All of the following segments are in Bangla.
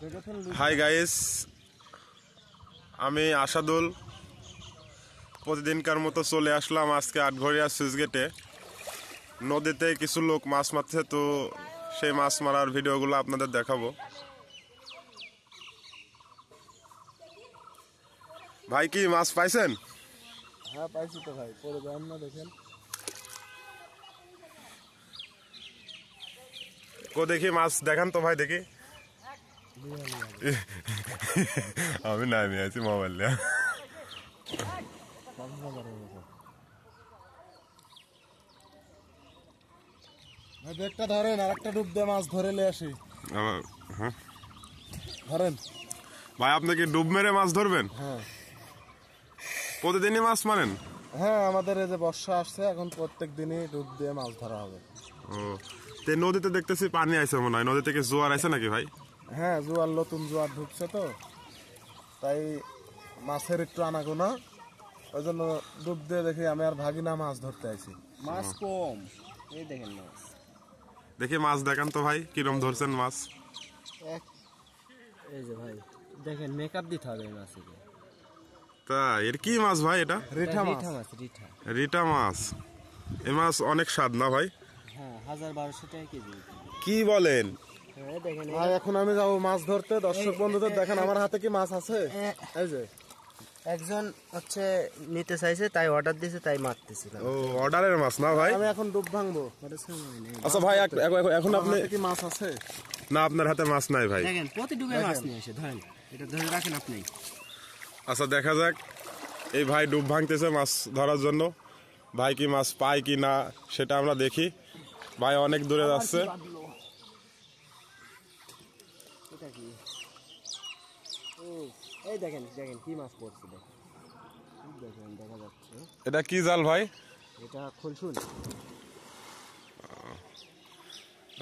হাই গাইস, আমি আসাদুল প্রতিদিনকার মতো চলে আসলাম আজকে আটঘরিয়া সুইচ গেটে। নদীতে কিছু লোক মাছ মারছে, তো সেই মাছ মারার ভিডিওগুলো আপনাদের দেখাবো। ভাই কি মাছ পাইছেন? হ্যাঁ পাইছি তো ভাই, পরে যান না দেখেন। দেখি মাছ দেখান তো ভাই, দেখি। আমি নামি আছি মোবাইল নিয়ে। একটা ধরেন আর একটা ডুব দিয়ে মাছ ধরে নিয়ে আসি। ধরেন ভাই, আপনি কি ডুব মেরে মাছ ধরবেন? হ্যাঁ, প্রতিদিনই মাছ মারেন? হ্যাঁ, আমাদের এই যে বর্ষা আসছে, এখন প্রত্যেক দিনই ডুব দিয়ে মাছ ধরা হবে। ও, তো নদীতে দেখতেছি পানি আছে মনে হয়। নদী থেকে জোয়ার আছে নাকি ভাই? হ্যাঁ, জোয়ার, নতুন জোয়ার ঢুকছে তো, তাই মাছের একটু আনাগোনা, ওই জন্য ডুব দিয়ে দেখি আমি আর ভাগিনা মাছ ধরতে আইছি। মাছ কম, এই দেখেন মাছ। দেখি মাছ দেখান তো ভাই, কিরম ধরছেন মাছ? এই যে ভাই দেখেন, মেকআপ দিতে হবে এই মাছকে। তা এর কি মাছ ভাই? এটা রিঠা মাছ। রিঠা। রিটা মাছ। এই মাছ অনেক স্বাদ না ভাই? হ্যাঁ, 1200 টাকা কেজি। কি বলেন? হ্যাঁ দেখেন, ভাই এখন আমি যাবো মাছ ধরতে। দর্শক বন্ধুদের দেখেন আমার হাতে কি মাছ আছে। এই যে একজন হচ্ছে নিতে চাইছে, তাই অর্ডার দিয়েছে, তাই মারতেছিলাম। ও, অর্ডারের মাছ না ভাই? আমি এখন ডুব ভাঙবো। আচ্ছা ভাই, এখন আপনি কি মাছ আছে? না, আপনার হাতে মাছ নাই ভাই। দেখেন প্রতি ডুবে মাছ নিয়ে এসে ধরেন, এটা ধরে রাখেন আপনি। আচ্ছা, দেখা যাক। এই ভাই ডুব ভাঙতেছে মাছ ধরার জন্য। ভাই কি মাছ পায় কি না সেটা আমরা দেখি। ভাই অনেক দূরে যাচ্ছে। এটা কি? ও, এই দেখেন দেখেন কি মাছ পড়ছে, দেখেন দেখেন, দেখা যাচ্ছে। এটা কি জাল ভাই? এটা খুলসুন।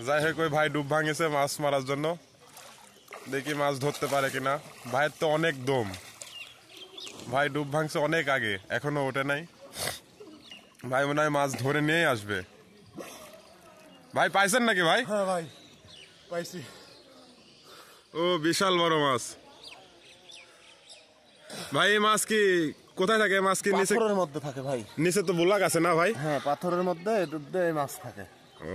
যাই হোক, ওই ভাই ডুব ভাঙেছে মাছ মারার জন্য। দেখি মাছ ধরতে পারে কিনা। ভাইয়ের তো অনেক দম। ভাই ডুব ভাঙছে অনেক আগে, এখনো ওঠে নাই। ভাই মনে হয় মাছ ধরে নিয়ে আসবে। ভাই পাইছেন নাকি ভাই? হ্যাঁ ভাই, পাইছি। ও, বিশাল বড় মাছ। ভাই এই মাছ কি কোথায় থাকে? মাছ কি নিচে? পাথরের মধ্যে থাকে ভাই। নিচে তো বুলাক আছে না ভাই? হ্যাঁ, পাথরের মধ্যে ডুব দিয়ে মাছ থাকে। ও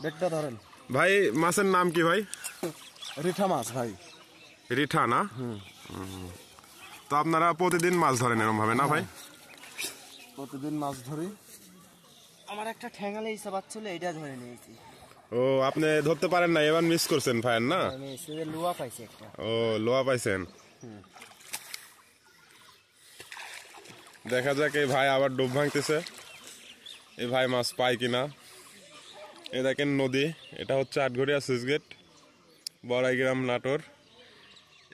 দেখতে ধরেন। ভাই, মাছের নাম কি ভাই? রিঠা মাছ ভাই। রিঠা না? তো আপনারা প্রতিদিন মাছ ধরেন এরকম ভাবে না ভাই? প্রতিদিন মাছ ধরি। আমার একটা ঠ্যাঙালে হিসাব ছিল, এটা ধরে নিয়েছি। ও, আপনি ধরতে পারেন না, এবার মিস করছেন ভাইয়ের না? আমি লোয়া পাইছি একটা। ও, লোয়া পাইছেন। দেখা যাক, এই ভাই আবার ডুব ভাঙতেছে। এই ভাই মাছ পায় কিনা। এই দেখেন নদী, এটা হচ্ছে আটঘরিয়া সুইচ গেট, বড়াইগ্রাম, নাটোর।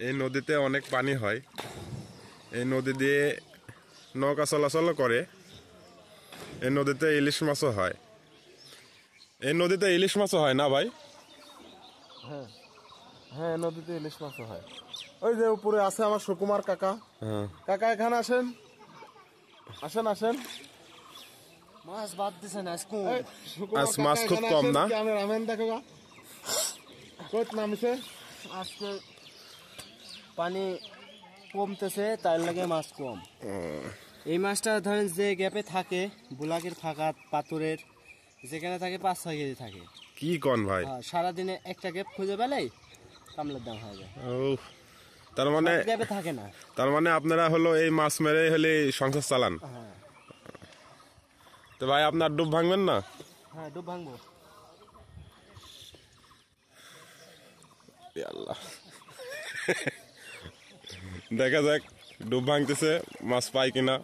এই নদীতে অনেক পানি হয়। এই নদী দিয়ে নৌকা চলাচল করে। এই নদীতে ইলিশ মাছও হয়। এই নদীতে ইলিশ মাছও হয় না ভাই? হ্যাঁ হ্যাঁ, নদীতে ইলিশ মাছও হয়। ওই যে উপরে আছে আমার সুকুমার কাকা। হ্যাঁ, কাকা এখানে আসেন, আসেন আসেন। মাছ বাদ দিছে না আজকে। এই, সুকুমার আজ মাছ কাকা খুব এখানে কম আসেন। না? কি আমি রামেন দেখো গা। কত নামছে? আজকে পানি কমতেছে, তাই লাগে মাছ কম। এই মাছটা ধরেন যে গ্যাপে থাকে, বুলাকের ফাঁকা পাথরের যেখানে থাকে 5-6 কেজি থাকে। কি কন ভাই? সারাদিনে একটা গ্যাপ খুঁজে পেলেই কামলার দাম হয়ে যায়। ও, তার মানে গ্যাপে থাকে না। তার মানে আপনারা হলো এই মাছ মেরে হলে সংসার চালান? হ্যাঁ তো ভাই, আপনার ডুব ভাঙবেন না? হ্যাঁ, ডুব ভাঙবো। আল্লাহ, দেখা যাক ডুব ভাঙতেছে, মাছ পায় কিনা।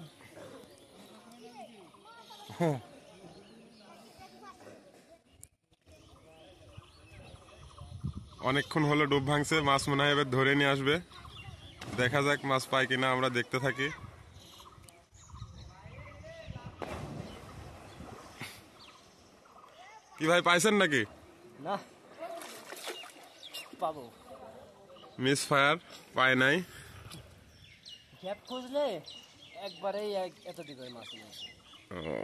অনেকক্ষণ হলো ডুব ভাঙছে, মাছ মনে হয় এবার ধরে নিয়ে আসবে। দেখা যাক মাছ পায় কিনা, আমরা দেখতে থাকি। কি ভাই, পাইছেন নাকি? না, পাবো। মিস ফায়ার, পায় নাই। গ্যাপ খুঁজলে একবারেই এত দিকে মাছ নিয়ে আসে। ও,